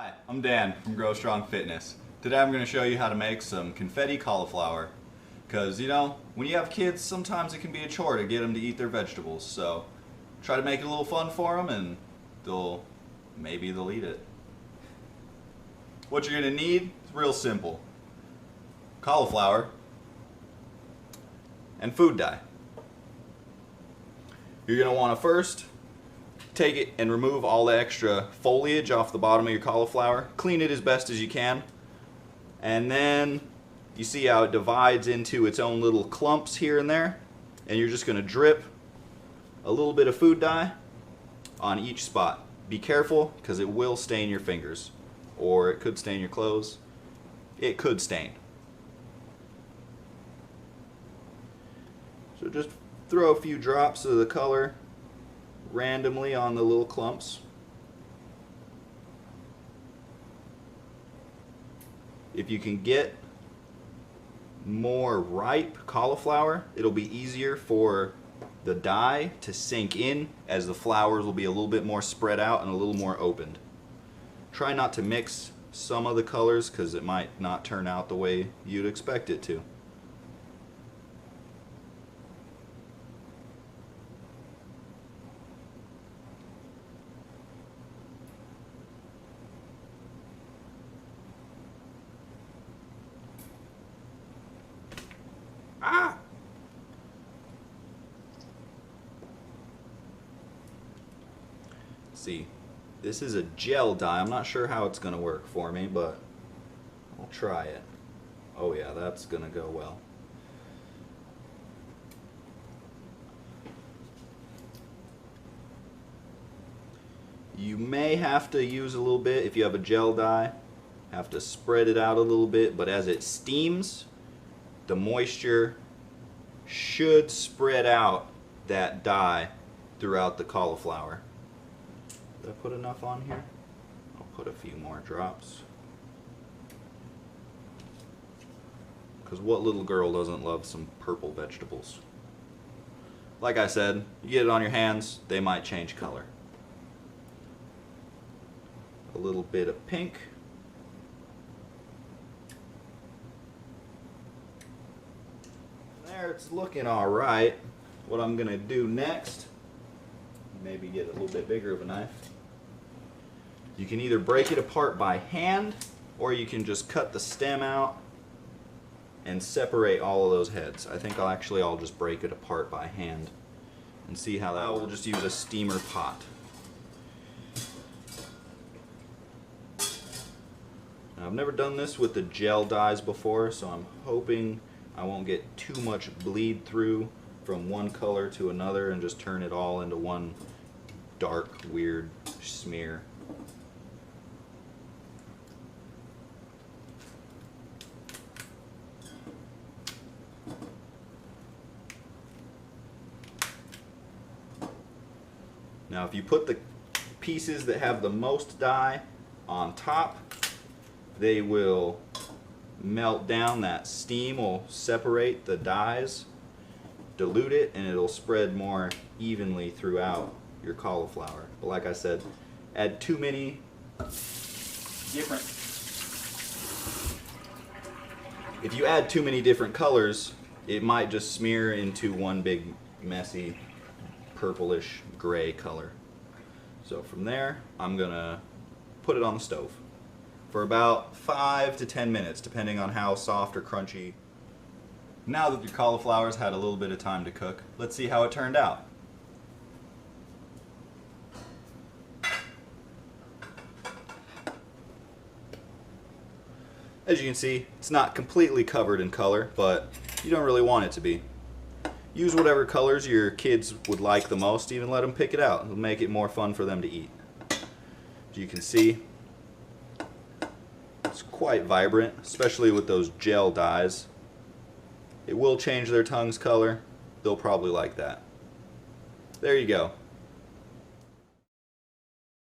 Hi, I'm Dan from Grow Strong Fitness. Today I'm going to show you how to make some confetti cauliflower. Because, you know, when you have kids, sometimes it can be a chore to get them to eat their vegetables. So try to make it a little fun for them and maybe they'll eat it. What you're going to need is real simple. Cauliflower and food dye. You're going to want to first take it and remove all the extra foliage off the bottom of your cauliflower. Clean it as best as you can. And then you see how it divides into its own little clumps here and there. And you're just going to drip a little bit of food dye on each spot. Be careful because it will stain your fingers. Or it could stain your clothes. It could stain. So just throw a few drops of the color randomly on the little clumps. If you can get more ripe cauliflower, it'll be easier for the dye to sink in, as the flowers will be a little bit more spread out and a little more opened. Try not to mix some of the colors because it might not turn out the way you'd expect it to. See, this is a gel dye. I'm not sure how it's going to work for me, but I'll try it. Oh yeah, that's going to go well. You may have to use a little bit if you have a gel dye. Have to spread it out a little bit, but as it steams, the moisture should spread out that dye throughout the cauliflower. Did I put enough on here? I'll put a few more drops. Because what little girl doesn't love some purple vegetables? Like I said, you get it on your hands, they might change color. A little bit of pink. There, it's looking alright. What I'm going to do next, maybe get a little bit bigger of a knife. You can either break it apart by hand, or you can just cut the stem out and separate all of those heads. I think I'll just break it apart by hand and see how that. We'll just use a steamer pot. Now, I've never done this with the gel dyes before, so I'm hoping I won't get too much bleed through from one color to another and just turn it all into one dark, weird smear. Now, if you put the pieces that have the most dye on top, they will melt down. That steam will separate the dyes, dilute it, and it'll spread more evenly throughout your cauliflower. But like I said, add too many different... If you add too many different colors, it might just smear into one big messy purplish gray color. So from there, I'm gonna put it on the stove for about 5 to 10 minutes, depending on how soft or crunchy. Now that your cauliflower's had a little bit of time to cook, let's see how it turned out. As you can see, it's not completely covered in color, but you don't really want it to be. Use whatever colors your kids would like the most, even let them pick it out. It'll make it more fun for them to eat. As you can see, it's quite vibrant, especially with those gel dyes. It will change their tongue's color. They'll probably like that. There you go.